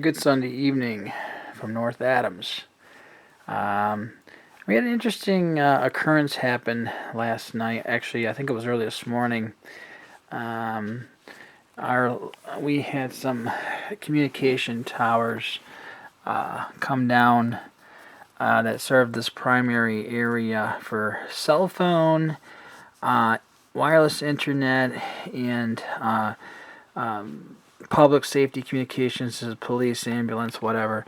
Good Sunday evening from North Adams. Um, we had an interesting occurrence happen last night. Actually, I think it was early this morning. Um, our we had some communication towers come down that served this primary area for cell phone, wireless internet, and public safety communications, police, ambulance, whatever.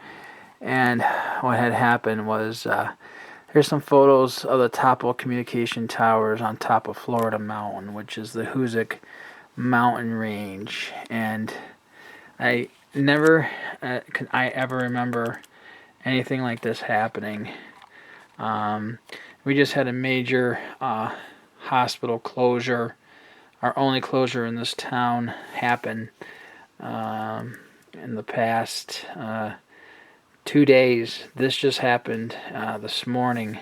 And what had happened was here's some photos of the Topo Communication Towers on top of Florida Mountain, which is the Hoosic mountain range. And I never can I ever remember anything like this happening. We just had a major hospital closure, our only closure in this town, happen in the past 2 days. This just happened this morning,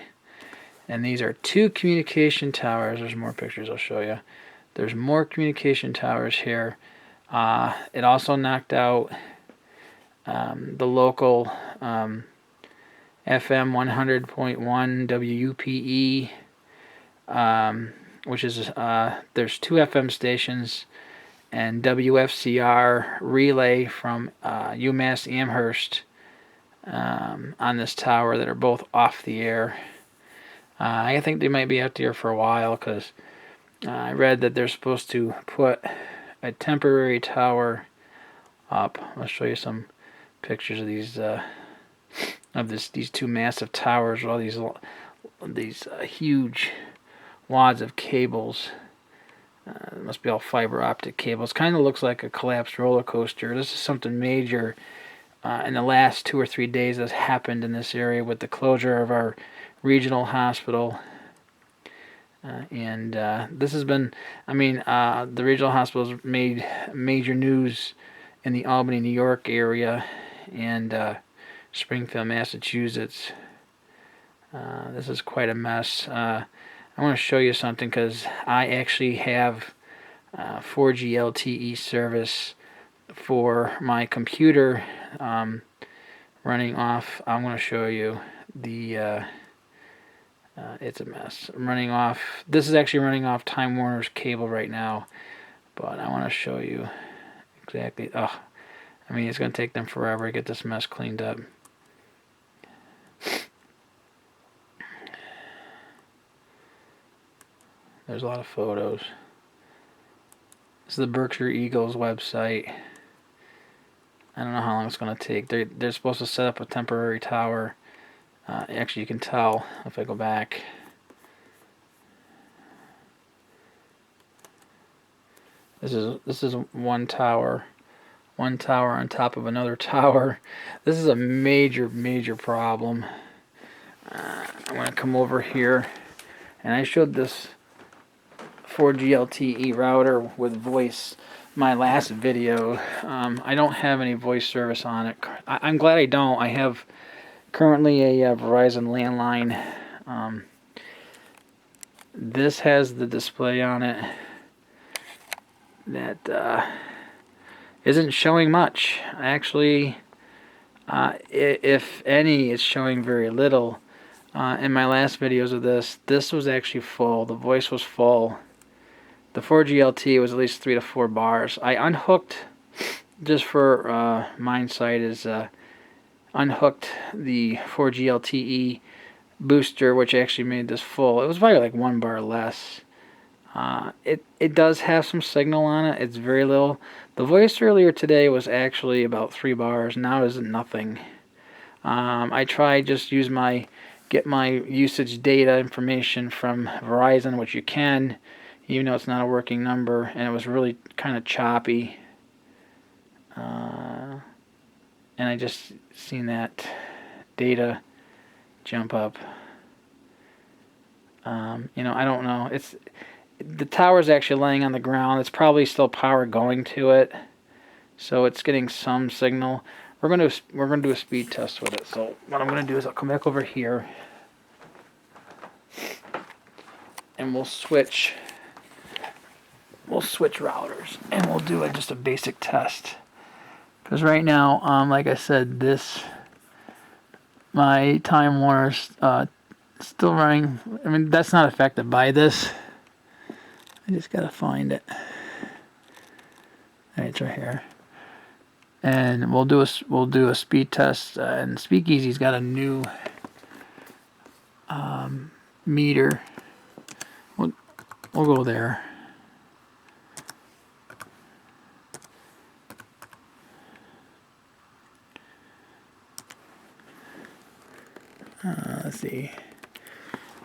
and these are two communication towers. There's more pictures I'll show you. There's more communication towers here. It also knocked out the local FM 100.1 WUPE, which is there's two FM stations, and WFCR relay from UMass Amherst on this tower that are both off the air. I think they might be out there for a while because I read that they're supposed to put a temporary tower up. I'll show you some pictures of these two massive towers with all these huge wads of cables. It must be all fiber optic cables. Kind of looks like a collapsed roller coaster. This is something major in the last 2 or 3 days that's happened in this area with the closure of our regional hospital. And this has been, the regional hospitals made major news in the Albany, New York area and Springfield, Massachusetts. This is quite a mess. I want to show you something because I actually have 4G LTE service for my computer running off. I'm going to show you the it's a mess. I'm running off. This is actually running off Time Warner's cable right now, but I want to show you exactly. It's going to take them forever to get this mess cleaned up. There's a lot of photos. This is the Berkshire Eagles website. I don't know how long it's going to take. They're supposed to set up a temporary tower. Actually, you can tell if I go back. This is one tower on top of another tower. This is a major problem. I'm going to come over here, and I showed this 4G LTE router with voice my last video. I don't have any voice service on it. I'm glad I don't. I have currently a Verizon landline. This has the display on it that isn't showing much. Actually, if any, it's showing very little. In my last videos of this was actually full. The voice was full. The 4G LTE was at least 3 to 4 bars. I unhooked, just for Mindsight, unhooked the 4G LTE booster, which actually made this full. It was probably like 1 bar less. It does have some signal on it. It's very little. The voice earlier today was actually about 3 bars. Now it's nothing. I tried just get my usage data information from Verizon, which you can, even though it's not a working number, and it was really kind of choppy. And I just seen that data jump up. I don't know. The tower's actually laying on the ground. It's probably still power going to it, so it's getting some signal. We're going to do a speed test with it. So what I'm going to do is I'll come back over here, and we'll switch routers, and we'll do just a basic test. Because right now, like I said, my Time Warner's still running. I mean, that's not affected by this. I just gotta find it. It's right here. And we'll do a speed test. And Speakeasy's got a new meter. We'll go there. Let's see.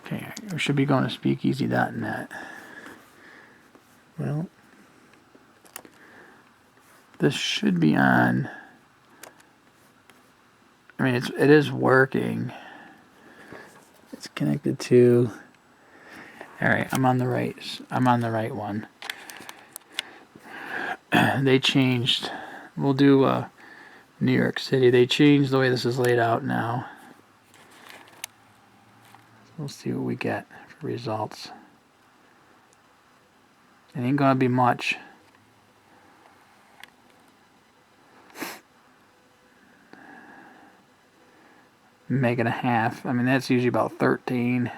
Okay, we should be going to speakeasy.net. Well, this should be on. I mean, it is working. It's connected to. All right, I'm on the right one. They changed. We'll do New York City. They changed the way this is laid out now. We'll see what we get for results. It ain't gonna be much. Meg and a half. I mean, that's usually about 13.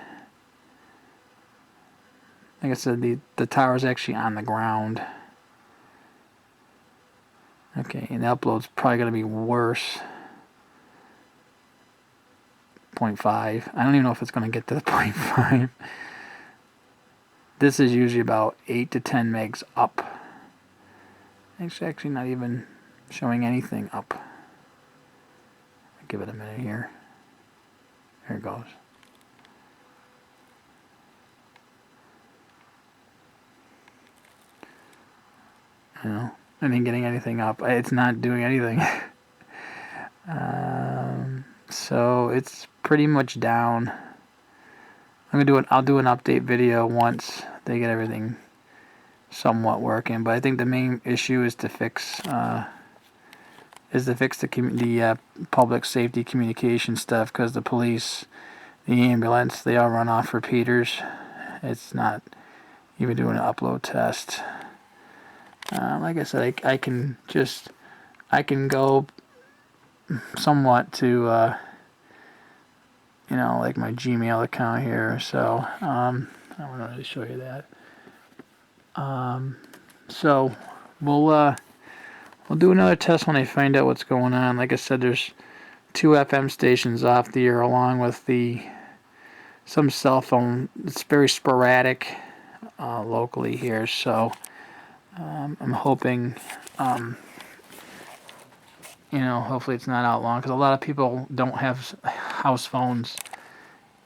Like I said, the tower's actually on the ground. Okay, and the upload's probably gonna be worse. 0.5. I don't even know if it's gonna get to the 0.5. This is usually about 8 to 10 megs up. It's actually not even showing anything up. I'll give it a minute here. There it goes. You know, I ain't getting anything up. It's not doing anything. So it's pretty much down. I'll do an update video once they get everything somewhat working. But I think the main issue is to fix the public safety communication stuff, because the police, the ambulance, they all run off repeaters. It's not even doing an upload test. Like I said, I can go somewhat to you know, like my Gmail account here. So I don't really show you that. So we'll do another test when I find out what's going on. Like I said, there's 2 FM stations off the air, along with some cell phone. It's very sporadic locally here. So I'm hoping, you know, hopefully it's not out long, because a lot of people don't have house phones,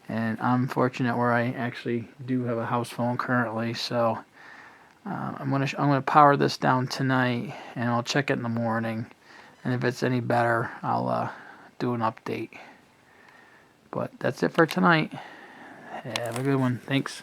and I'm fortunate where I actually do have a house phone currently. So I'm gonna power this down tonight, and I'll check it in the morning, and if it's any better, I'll do an update. But that's it for tonight. Have a good one. Thanks.